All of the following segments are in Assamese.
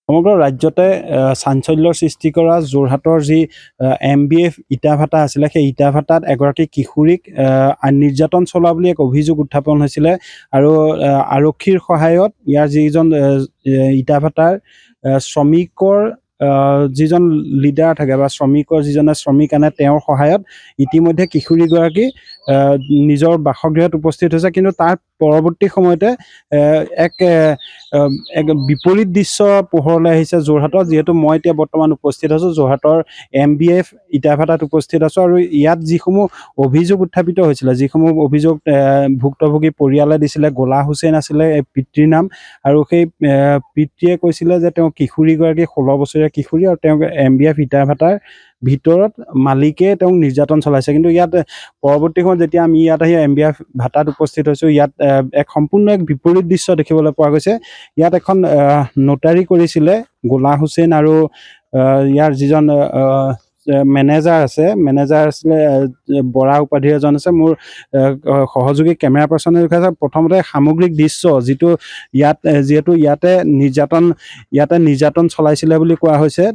সমগ্ৰ ৰাজ্যতে চাঞ্চল্যৰ সৃষ্টি কৰা যোৰহাটৰ যি MBF ইটা ভাটা আছিলে, সেই ইটা ভাটাত এগৰাকী কিশোৰীক নিৰ্যাতন চলোৱা বুলি এক অভিযোগ উত্থাপন হৈছিলে। আৰু আৰক্ষীৰ সহায়ত ইয়াৰ যিজন ইটা ভাটাৰ শ্ৰমিকৰ যিজন লিডাৰ থাকে বা শ্ৰমিকৰ যিজনে শ্ৰমিক আনে, তেওঁৰ সহায়ত ইতিমধ্যে কিশোৰীগৰাকী নিজৰ বাসগৃহত উপস্থিত হৈছে। কিন্তু তাৰ পৰৱৰ্তী সময়তে এক বিপৰীত দৃশ্য পোহৰলৈ আহিছে যোৰহাটত, যিহেতু মই এতিয়া বৰ্তমান উপস্থিত আছোঁ যোৰহাটৰ MBF ইটা ভাটাত উপস্থিত আছোঁ। আৰু ইয়াত যিসমূহ অভিযোগ উত্থাপিত হৈছিলে, যিসমূহ অভিযোগ ভুক্তভোগী পৰিয়ালে দিছিলে, গোলা হুছেইন আছিলে পিতৃৰ নাম। আৰু সেই পিতৃয়ে কৈছিলে যে তেওঁ কিশোৰীগৰাকী 16 বছৰীয়া কিশোৰী, আৰু তেওঁক MBF ইটা ভাটাৰ ভিতৰত মালিকে তেওঁক নিৰ্যাতন চলাইছে। কিন্তু ইয়াত পৰৱৰ্তী সময়ত যেতিয়া আমি ইয়াত আহি MBF ভাটাত উপস্থিত হৈছোঁ, ইয়াত এক সম্পূৰ্ণ এক বিপৰীত দৃশ্য দেখিবলৈ পোৱা গৈছে। ইয়াত এখন নোটাৰী কৰিছিলে গোলা হুছেইন, আৰু ইয়াৰ যিজন মেনেজাৰ আছিলে বৰা উপাধিৰ এজন আছে। মোৰ সহযোগী কেমেৰা পাৰ্চনে দেখুৱাইছে প্ৰথমতে সামগ্ৰিক দৃশ্য, যিহেতু ইয়াতে নিৰ্যাতন চলাইছিলে বুলি কোৱা হৈছে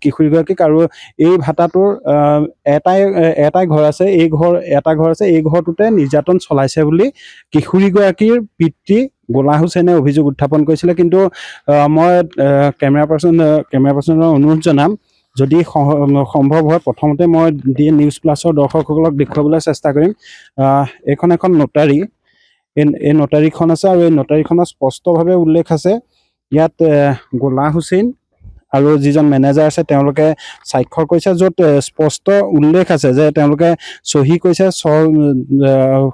কিশোৰীগৰাকীক। আৰু এই ভাটাটোৰ এটাই ঘৰ আছে, এটা ঘৰ আছে, এই ঘৰটোতে নিৰ্যাতন চলাইছে বুলি কিশোৰীগৰাকীৰ পিতৃ গোলা হুছেইনে অভিযোগ উত্থাপন কৰিছিলে। কিন্তু মই কেমেৰা পাৰ্চনৰ অনুৰোধ জনাম, যদি সম্ভৱ হয় প্ৰথমতে মই নিউজ প্লাছৰ দৰ্শকসকলক দেখুৱাবলৈ চেষ্টা কৰিম। এইখন এখন নোটাৰী, এই নোটাৰীখন আছে, আৰু এই নোটাৰীখনত স্পষ্টভাৱে উল্লেখ আছে ইয়াত গোলা হুছেইন আৰু যিজন মেনেজাৰ আছে তেওঁলোকে স্বাক্ষৰ কৰিছে, য'ত স্পষ্ট উল্লেখ আছে যে তেওঁলোকে চহী কৰিছে,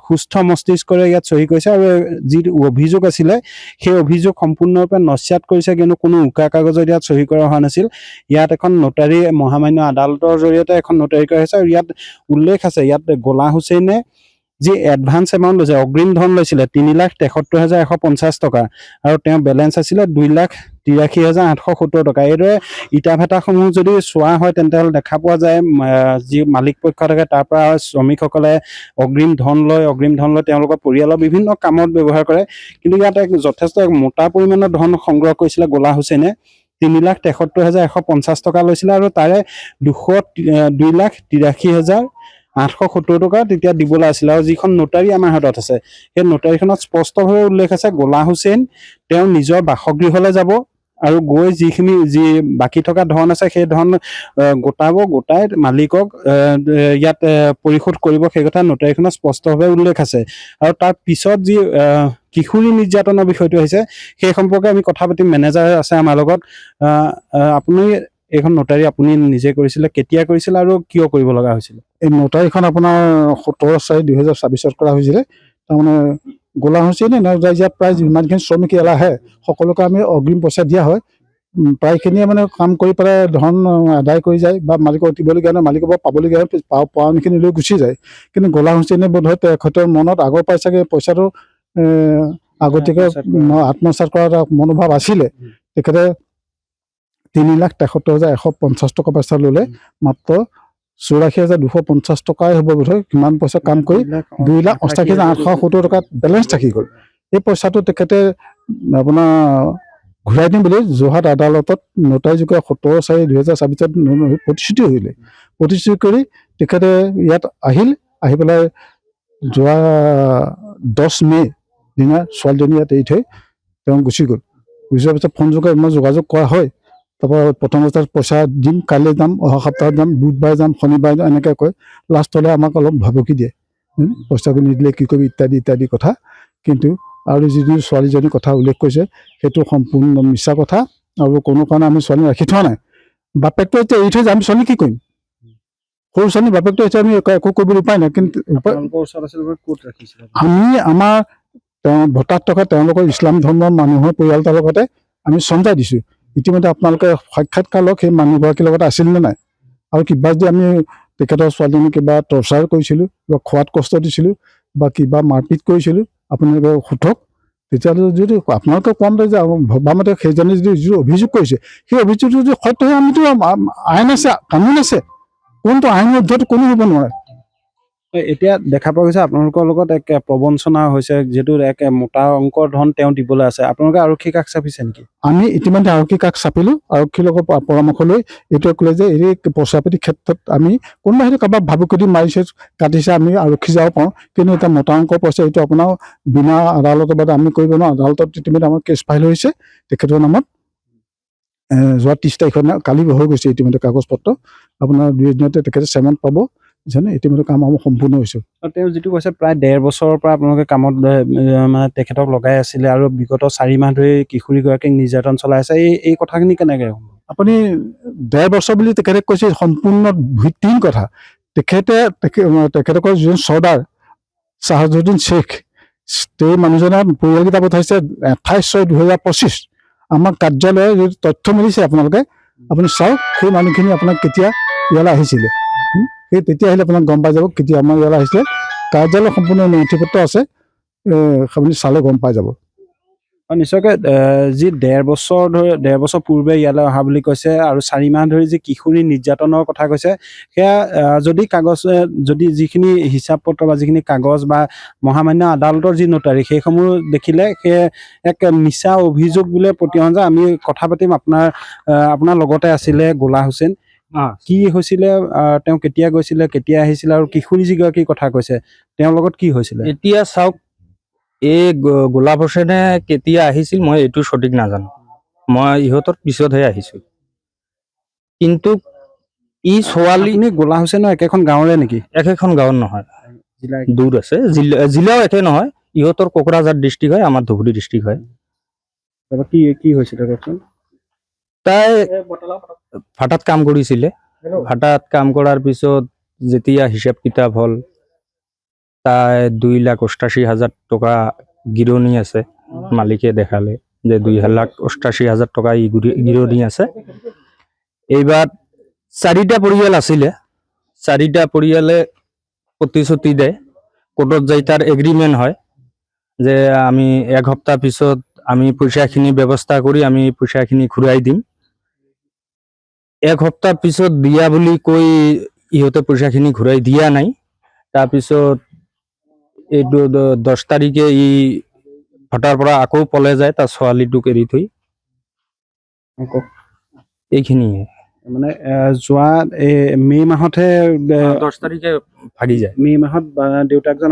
সুস্থ মস্তিষ্কৰে ইয়াত চহী কৰিছে। আৰু যি অভিযোগ আছিলে সেই অভিযোগ সম্পূৰ্ণৰূপে নস্যাৎ কৰিছে, কিন্তু কোনো উকা কাগজত ইয়াত চহী কৰা হোৱা নাছিল। ইয়াত এখন নোটাৰী মহামান্য আদালতৰ জৰিয়তে এখন নোটাৰী কৰা হৈছে। আৰু ইয়াত উল্লেখ আছে, ইয়াত গোলা হুছেইনে যি এডভান্স এমাউণ্ট লৈছে, অগ্ৰিম ধন লৈছিলে 3,73,150 টকা, আৰু তেওঁৰ বেলেঞ্চ আছিলে 2,83,870 টকা। এইদৰে ইটা ভাটাসমূহ যদি চোৱা হয় তেন্তে দেখা পোৱা যায় যি মালিক পক্ষ থাকে তাৰ পৰা শ্ৰমিকসকলে অগ্ৰিম ধন লয়, তেওঁলোকৰ পৰিয়ালৰ বিভিন্ন কামত ব্যৱহাৰ কৰে। কিন্তু ইয়াত যথেষ্ট মোটা পৰিমাণৰ ধন সংগ্ৰহ কৰিছিলে গোলা হুছেইনে। 3,73,150 টকা লৈছিলে, আৰু তাৰে 2,83,870 টকা তেতিয়া দিবলৈ আছিলে। আৰু যিখন নোটাৰী আমাৰ হাতত আছে, সেই নোটাৰীখনত স্পষ্টভাৱে উল্লেখ আছে গোলা হুছেইন তেওঁ নিজৰ বাসগৃহলৈ যাব, আৰু গৈ যি বাকী থকা ধন আছে সেই ধন গোটাই মালিকক ইয়াত পৰিশোধ কৰিব, সেই কথা নোটাৰীখনত স্পষ্টভাৱে উল্লেখ আছে। আৰু তাৰ পিছত যি কিশোৰী নিৰ্যাতনৰ বিষয়টো আহিছে, সেই সম্পৰ্কে আমি কথা পাতিম। মেনেজাৰ আছে আমাৰ লগত। আপুনি এইখন নোটাৰী আপুনি নিজে কৰিছিলে, কেতিয়া কৰিছিলে আৰু কিয় কৰিব লগা হৈছিলে? এই নোটাৰীখন আপোনাৰ 17/4/2024 কৰা হৈছিলে। তাৰমানে গোলা হুছেইনে ইয়াত প্ৰায় যিমানখিনি শ্ৰমিক ইয়ালৈ আহে সকলোকে আমি অগ্ৰিম পইচা দিয়া হয়। প্ৰায়খিনিয়ে মানে কাম কৰি পেলাই ধন আদায় কৰি যায়, বা মালিকক দিবলগীয়া নহয়, মালিকৰ পৰা পাবলগীয়া হয়, পাওনাখিনি লৈ গুচি যায়। কিন্তু গোলা হুছেইনে বোধহয় তেখেতৰ মনত আগৰ পৰাই চাগে পইচাটো আগতীয়াকৈ আত্মসাৎ কৰাৰ এটা মনোভাৱ আছিলে। তেখেতে 3,73,150 টকা পইচা ল'লে, মাত্ৰ 84,250 টকাই হ'ব বোধহয়। কিমান পইচা কাম কৰি 2,88,870 টকাত বেলেঞ্চ থাকি গ'ল। এই পইচাটো তেখেতে আপোনাৰ ঘূৰাই দিম বুলি যোৰহাট আদালতত নোটাৰীযোগে 17/4/2024 প্ৰতিশ্ৰুতি কৰি তেখেতে ইয়াত আহি পেলাই যোৱা 10 মে দিনা ছোৱালীজনী ইয়াত এৰি থৈ তেওঁ গুচি গ'ল। গুচি যোৱাৰ পিছত ফোন যোগে মই যোগাযোগ কৰা হয়। তাৰপৰা প্ৰথম অৱস্থাত পইচা দিম, কাইলৈ যাম, অহা সপ্তাহত যাম, বুধবাৰে যাম, শনিবাৰে যাম, এনেকৈ কয়। লাষ্টলৈ আমাক অলপ ভাবুকি দিয়ে, পইচাটো নিদিলে কি কৰিবি ইত্যাদি কথা। কিন্তু আৰু যিটো ছোৱালীজনীৰ কথা উল্লেখ কৰিছে সেইটো সম্পূৰ্ণ মিছা কথা, আৰু কোনো কাৰণে আমি ছোৱালী ৰাখি থোৱা নাই। বাপেকটো এতিয়া এৰি থৈ যাম, ছোৱালী কি কৰিম? সৰু ছোৱালী বাপেকটো এতিয়া আমি একো কৰিবলৈ উপায় নাই। কিন্তু আমি আমাৰ ভোটাত থকা তেওঁলোকৰ ইছলাম ধৰ্মৰ মানুহৰ পৰিয়ালটোৰ লগতে আমি চমজাই দিছোঁ। ইতিমধ্যে আপোনালোকে সাক্ষাৎকাৰ লওক, সেই মানুহগৰাকীৰ লগত আছিল নে নাই, আৰু কিবা যদি আমি তেখেতৰ ছোৱালীজনী কিবা টৰ্চাৰ কৰিছিলোঁ, কিবা খোৱাত কষ্ট দিছিলোঁ, বা কিবা মাৰপিট কৰিছিলোঁ, আপোনালোকে সোধক। তেতিয়াহ'লে যদি আপোনালোকে কম যে ভবামতে সেইজনে যদি যিটো অভিযোগ কৰিছে সেই অভিযোগটো যদি সত্য হয়, আমিতো আইন আছে, কানুন আছে, কোনটো আইনৰ ঊৰ্ধত কোনো হ'ব নোৱাৰে। এতিয়া দেখা পোৱা গৈছে আপোনালোকৰ লগত এক প্ৰবঞ্চনা হৈছে, যিহেতু এক মোটা অংকৰ ধন তেওঁ দিবলৈ আছে। আপোনালোকে আৰক্ষী কাষ চাপিছে নেকি? আমি ইতিমধ্যে আৰক্ষী কাষ চাপিলোঁ। আৰক্ষীৰ লগত পৰামৰ্শ লৈ এইটোৱে ক'লে যে এই পইচা পাতিৰ ক্ষেত্ৰত আমি কোনোবা হয়তো কাৰোবাক ভাবুকি মাৰিছে, কাটিছে, আমি আৰক্ষী যাব পাৰোঁ, কিন্তু এটা মোটা অংকৰ পইচা এইটো আপোনাৰ বিনা আদালতৰ বাদে আমি কৰিব নোৱাৰোঁ। আদালতত ইতিমধ্যে আমাৰ কেছ ফাইল হৈছে তেখেতৰ নামত। যোৱা 30 তাৰিখৰ দিনা, কালি হৈ গৈছে ইতিমধ্যে কাগজ পত্ৰ। আপোনাৰ 2 দিনতে তেখেতে চেমন পাব, যেনে ইতিমধ্যে কাম আমাৰ সম্পূৰ্ণ হৈছে। তেওঁ যিটো কৈছে প্ৰায় 1.5 বছৰৰ পৰা আপোনালোকে কামত মানে তেখেতক লগাই আছিলে আৰু বিগত 4 মাহ ধৰি কিশোৰীগৰাকীক নিৰ্যাতন চলাই আছে, এই কথাখিনি কেনেকৈ? আপুনি 1.5 বছৰ বুলি তেখেতে কৈছে, সম্পূৰ্ণ ভিত্তিহীন কথা। তেখেতকৰ যিজন চৰ্দাৰ চাহাজুদ্দিন শ্বেখ, সেই মানুহজনৰ পৰিয়ালকেইটা পঠাইছে 28/6/2025। আমাৰ কাৰ্যালয়ে যদি তথ্য মিলিছে আপোনালোকে, আপুনি চাওক সেই মানুহখিনি আপোনাক কেতিয়া ইয়ালৈ আহিছিলে, সেই তেতিয়া আহিলে আপোনাক গম পাই যাব কেতিয়া আমাৰ ইয়ালৈ আহিছিলে। কাৰ্যালয় সম্পূৰ্ণ নথিপত্ৰ আছে, আপুনি চালে গম পাই যাব। নিশ্চয়কৈ যি 1.5 বছৰ পূৰ্বে ইয়ালৈ অহা বুলি কৈছে আৰু 4 মাহ ধৰি যি কিশোৰী নিৰ্যাতনৰ কথা কৈছে, সেয়া যদি কাগজ, যদি যিখিনি হিচাপ পত্ৰ বা যিখিনি কাগজ বা মহামান্য আদালতৰ যি নোটাৰী, সেইসমূহ দেখিলে সেয়া এক মিছা অভিযোগ বুলি প্ৰতিহন যায়। আমি কথা পাতিম। আপোনাৰ লগতে আছিলে গোলা হুছেইন। কি হৈছিলে, তেওঁ কেতিয়া গৈছিলে, কেতিয়া আহিছিলে, আৰু কিশোৰী যিগৰাকীৰ কথা কৈছে তেওঁৰ লগত কি হৈছিলে? এতিয়া চাওক, এই গোলাপ হুছেইনে কেতিয়া আহিছিল মই এইটো সঠিক নাজানো। মই ইহঁতৰ পিছতহে আহিছোঁ। কিন্তু ই ছোৱালী গোলা হুছেইনৰ একেখন গাঁৱৰে নেকি? একেখন গাঁৱৰ নহয়, দূৰ আছে। জিলাও একে নহয়। ইহঁতৰ কোকৰাঝাৰ ডিষ্ট্ৰিক্ট হয়, আমাৰ ধুবুৰী ডিষ্ট্ৰিক্ট হয়। কি হৈছিলে কওকচোন? তাই ভাটাত কাম কৰিছিলে। ভাটাত কাম কৰাৰ পিছত যেতিয়া হিচাপ কিতাপ হ'ল, তাই 2,88,000 টকা গিৰণী আছে। মালিকে দেখালে যে 2,88,000 টকা গিৰণী আছে। এইবাৰ 4টা পৰিয়াল আছিলে, 4টা পৰিয়ালে প্ৰতিশ্ৰুতি দিয়ে। কোৰ্টত যাই তাৰ এগ্ৰিমেণ্ট হয় যে আমি 1 সপ্তাহ পিছত আমি পইচাখিনি ব্যৱস্থা কৰি আমি পইচাখিনি ঘূৰাই দিম। 1 সপ্তাহ পিছত দিয়া বুলি কৈ ইহঁতে পইচাখিনি ঘূৰাই দিয়া নাই। তাৰপিছত এইটো 10 তাৰিখে ই ভাটাৰ পৰা আকৌ পলাই যায় তাৰ ছোৱালীটোক এৰি থৈ। এইখিনিয়ে মানে যোৱা মে' মাহতহে 10 তাৰিখে ভাগি যায়। মে' মাহত দেউতাকজন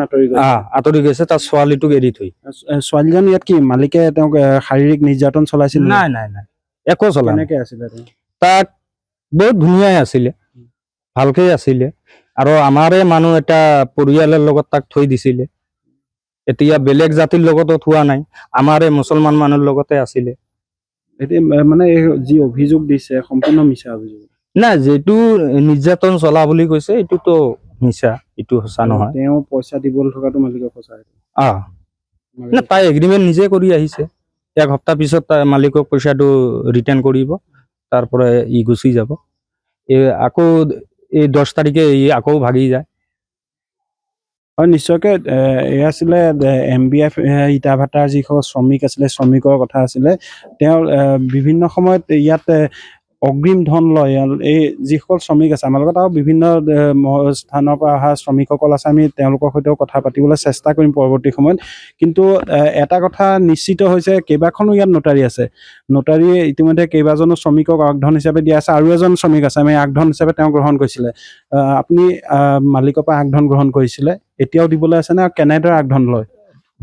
আঁতৰি গৈছে তাৰ ছোৱালীটোক এৰি থৈ। ছোৱালীজন ইয়াত কি মালিকে তেওঁক শাৰীৰিক নিৰ্যাতন চলাইছিল? নাই, একো চলা নাই। কেনেকে আছিলে তাক বহুত ধুনীয়াই আছিলে, ভালকেই আছিলে। আৰু আমাৰে মানুহ এটা পৰিয়ালৰ লগত তাক থৈ দিছিলে। এতিয়া বেলেগ জাতিৰ লগতো থোৱা নাই, আমাৰে মুছলমান মানুহৰ লগতে আছিলে। এতিয়া মানে যি অভিযোগ দিছে সম্পূৰ্ণ মিছা অভিযোগ। নাই, যিটো নিৰ্যাতন চলা বুলি কৈছে এইটোতো মিছা, এইটো সঁচা নহয়। তেওঁ পইচা দিবলৈ থকাটো মালিকক সঁচা। না, তাই এগ্ৰিমেণ্ট নিজে কৰি আহিছে। 1 সপ্তাহ পিছত তাই মালিকক পইচাটো ৰিটাৰ্ণ কৰিব, তাৰপৰা ই গুচি যাব। আকৌ এই 10 তাৰিখে ই আকৌ ভাগি যায়। হয়, নিশ্চয়কৈ এয়া আছিলে MBF ইটাভাটাৰ যিসকল শ্ৰমিক আছিলে, শ্ৰমিকৰ কথা আছিলে। তেওঁ বিভিন্ন সময়ত ইয়াত অগ্ৰিম ধন লয়। এই যিসকল শ্ৰমিক আছে আমাৰ লগত, আৰু বিভিন্ন স্থানৰ পৰা অহা শ্ৰমিকসকল আছে, আমি তেওঁলোকৰ সৈতেও কথা পাতিবলৈ চেষ্টা কৰিম পৰৱৰ্তী সময়ত। কিন্তু এটা কথা নিশ্চিত হৈছে, কেইবাখনো ইয়াত নোটাৰী আছে। নোটাৰীয়ে ইতিমধ্যে কেইবাজনো শ্ৰমিকক আগধন হিচাপে দিয়া আছে। আৰু এজন শ্ৰমিক আছে, আমি আগধন হিচাপে তেওঁ গ্ৰহণ কৰিছিলে। আপুনি মালিকৰ পৰা আগধন গ্ৰহণ কৰিছিলে, এতিয়াও দিবলৈ আছে নে? কেনেদৰে আগধন লয়?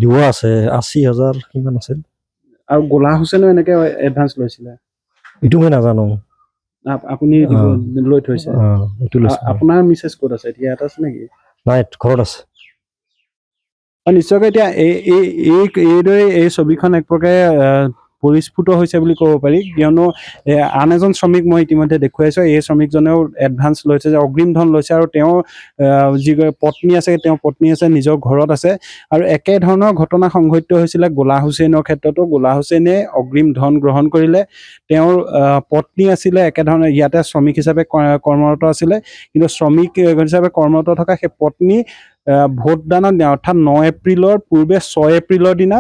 দিব আছে 80,000 কিমান আছিল। আৰু গোলা হুছেইনো এনেকে এডভান্স লৈছিলে? এইটো মই নাজানো। আপুনি লৈ থৈছে? আপোনাৰ মিছেছ ক'ত আছে এতিয়া? ইয়াত আছে নেকি? নাই, ঘৰত আছে। নিশ্চয়কৈ এতিয়া এইদৰে এই ছবিখন এক প্ৰকাৰে পৰিস্ফুট হৈছে বুলি ক'ব পাৰি, কিয়নো আন এজন শ্ৰমিক মই ইতিমধ্যে দেখুৱাইছোঁ। এই শ্ৰমিকজনেও এডভান্স লৈছে, যে অগ্ৰিম ধন লৈছে, আৰু তেওঁৰ যি পত্নী আছে, নিজৰ ঘৰত আছে। আৰু একেধৰণৰ ঘটনা সংঘটিত হৈছিলে গোলা হুছেইনৰ ক্ষেত্ৰতো। গোলা হুছেইনে অগ্ৰিম ধন গ্ৰহণ কৰিলে। তেওঁৰ পত্নী আছিলে একেধৰণে ইয়াতে শ্ৰমিক হিচাপে কৰ্মৰত আছিলে, কিন্তু শ্ৰমিক হিচাপে কৰ্মৰত থকা সেই পত্নী ভোটদানৰ দিনা, অৰ্থাৎ 9 এপ্ৰিলৰ পূৰ্বে 6 এপ্ৰিলৰ দিনা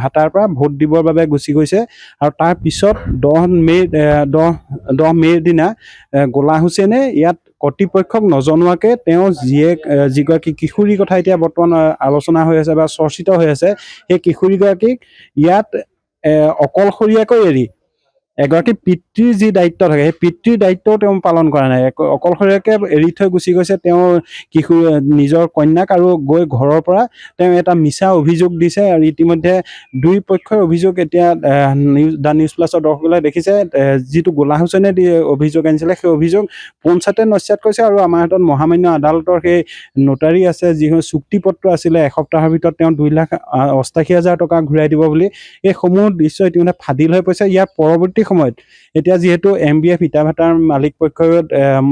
ভাটাৰ পৰা ভোট দিবৰ বাবে গুচি গৈছে। আৰু তাৰ পিছত 10 মে'ৰ দিনা গোলা হুছেইনে ইয়াত কৰ্তৃপক্ষক নজনোৱাকে তেওঁ যিগৰাকী কিশোৰীৰ কথা এতিয়া বৰ্তমান আলোচনা হৈ আছে বা চৰ্চিত হৈ আছে, সেই কিশোৰীগৰাকীক ইয়াত অকলশৰীয়াকৈ এৰি এগৰাকী পিতৃৰ যি দায়িত্ব থাকে সেই পিতৃৰ দায়িত্বও তেওঁ পালন কৰা নাই। অকলশৰীয়াকৈ এৰি থৈ গুচি গৈছে তেওঁ নিজৰ কন্যাক, আৰু গৈ ঘৰৰ পৰা তেওঁ এটা মিছা অভিযোগ দিছে। আৰু ইতিমধ্যে দুই পক্ষৰ অভিযোগ এতিয়া দ্য নিউজ প্লাছৰ দৰ্শকসকলে দেখিছে। যিটো গোলা হুছেইনে অভিযোগ আনিছিলে সেই অভিযোগ পঞ্চায়তে নস্যাৎ কৰিছে, আৰু আমাৰ হাতত মহামান্য আদালতৰ সেই নোটাৰী আছে, যিসমূহ চুক্তিপত্ৰ আছিলে এসপ্তাহৰ ভিতৰত তেওঁ 2,88,000 টকা ঘূৰাই দিব বুলি। এইসমূহ দৃশ্য ইতিমধ্যে ফাদিল হৈ পৰিছে। ইয়াৰ পৰৱৰ্তী সময়ত এতিয়া যিহেতু MBF ইটাভাটাৰ মালিক পক্ষই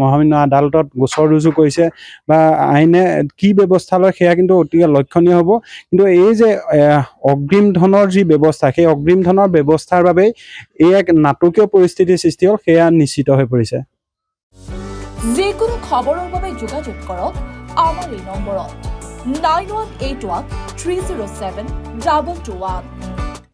মহামান্য আদালতত গোচৰ ৰুজু কৰিছে বা আইনে কি ব্যৱস্থা লয় সেয়া কিন্তু অতিকে লক্ষণীয় হ'ব। কিন্তু এই যে অগ্ৰিম ধনৰ যি ব্যৱস্থা, সেই অগ্ৰিম ধনৰ ব্যৱস্থাৰ বাবেই এই এক নাটকীয় পৰিস্থিতিৰ সৃষ্টি হ'ল, সেয়া নিশ্চিত হৈ পৰিছে। যিকোনো খবৰৰ বাবে যোগাযোগ কৰক আমাৰ এই নম্বৰত 9181 307 221।